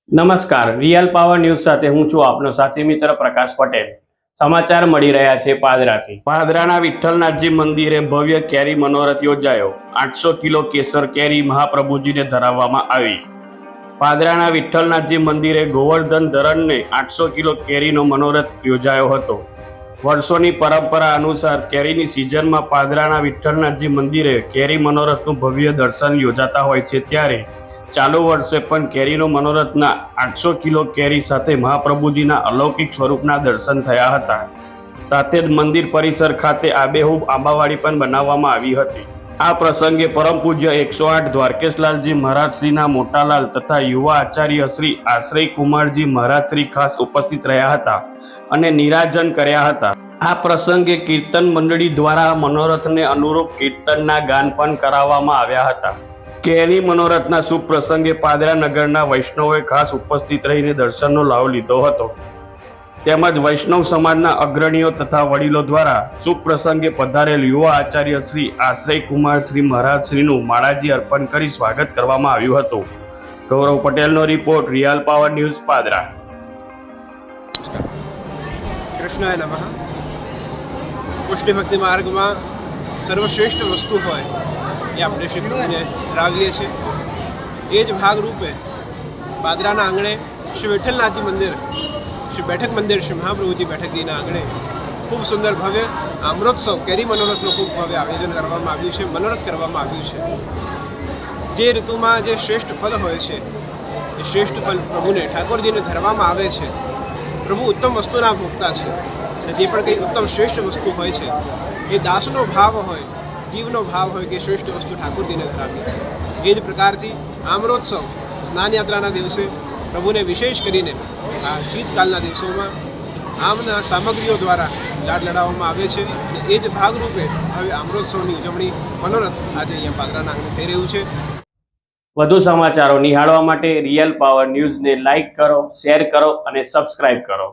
નમસ્કાર, real power news સાથે હું છું આપનો સાથી મિત્ર પ્રકાશ પટેલ। સમાચાર મળી રહ્યા છે પાદરાથી। પાદરાના વિઠ્ઠલનાથજી મંદિરે ભવ્ય કેરી મનોરથ યોજાયો। 800 કિલો કેસર કેરી મહાપ્રભુજીને ધરાવવામાં આવી। પાદરાના વિઠ્ઠલનાથજી મંદિરે ગોવર્ધન ધરણને 800 કિલો કેરીનો મનોરથ યોજાયો હતો। વર્ષોની પરંપરા અનુસાર કેરીની સિઝનમાં પાદરાના વિઠ્ઠલનાથજી મંદિરે કેરી મનોરથનું ભવ્ય દર્શન યોજાતા હોય છે, ત્યારે ચાલુ વર્ષે પણ કેરીનો મનોરથના 800 કિલો કેરી સાથે મહાપ્રભુજીના અલૌકિક સ્વરૂપના દર્શન થયા હતા। સાથે જ મંદિર પરિસર ખાતે આબેહૂબ આંબાવાડી પણ બનાવવામાં આવી હતી। આ પ્રસંગે પરમ પૂજ્ય 108 દ્વારકેશલાલજી મહારાજ શ્રીના મોટાલાલ તથા યુવા આચાર્ય શ્રી આશ્રય કુમારજી મહારાજ શ્રી ખાસ ઉપસ્થિત રહ્યા હતા અને નિરાજન કર્યા હતા। આ પ્રસંગે કીર્તન મંડળી દ્વારા મનોરથને અનુરૂપ કીર્તનના ગાન પણ કરાવવામાં આવ્યા હતા। કેરી મનોરથના શુભ પ્રસંગે પાદરા નગરના વૈષ્ણવોએ ખાસ ઉપસ્થિત રહીને દર્શનનો લાભ લીધો હતો, તેમજ વૈષ્ણવ સમાજના અગ્રણીઓ તથા વડીલો દ્વારા શુભ પ્રસંગે પધારેલ યુવા આચાર્ય શ્રી આશ્રય કુમાર શ્રી મહારાજ શ્રીનું માળાજી અર્પણ કરી સ્વાગત કરવામાં આવ્યું હતું। ગૌરવ પટેલનો report, real power news, Padra. કૃષ્ણાય નમઃ। પુષ્ટિ ભક્તિ માર્ગમાં સર્વશ્રેષ્ઠ વસ્તુ હોય એ આપણે શ્રી પ્રભુને ધરાવીએ છીએ। એ જ ભાગરૂપે પાદરાના આંગણે શ્રી વિઠ્ઠલનાથજી મંદિર, શ્રી બેઠક મંદિર, શ્રી મહાપ્રભુજી બેઠકજીના આંગણે ખૂબ સુંદર ભવ્ય અમૃતોત્સવ કેરી મનોરથનું ખૂબ ભવ્ય આયોજન કરવામાં આવ્યું છે, મનોરથ કરવામાં આવ્યું છે। જે ઋતુમાં જે શ્રેષ્ઠ ફળ હોય છે એ શ્રેષ્ઠ ફળ પ્રભુને, ઠાકોરજીને ધરવામાં આવે છે। પ્રભુ ઉત્તમ વસ્તુના ભોગતા છે અને જે પણ કંઈ ઉત્તમ શ્રેષ્ઠ વસ્તુ હોય છે એ દાસનો ભાવ હોય, જીવનો ભાવ હોય કે શ્રેષ્ઠ વસ્તુ ઠાકોરજીને ધરાવી। એ જ પ્રકારથી આમ્રોત્સવ સ્નાન યાત્રાના દિવસે પ્રભુને વિશેષ કરીને આ શીતકાલના દિવસોમાં આમના સામગ્રીઓ દ્વારા લાડ લડાવવામાં આવે છે અને એ જ ભાગરૂપે હવે આમ્રોત્સવની ઉજવણી મનોરથ આજે અહીંયા પાદરાના આંગણે થઈ રહ્યું છે। વધુ સમાચારો નિહાળવા માટે રિયલ પાવર ન્યૂઝને લાઇક કરો, શેર કરો અને સબસ્ક્રાઇબ કરો।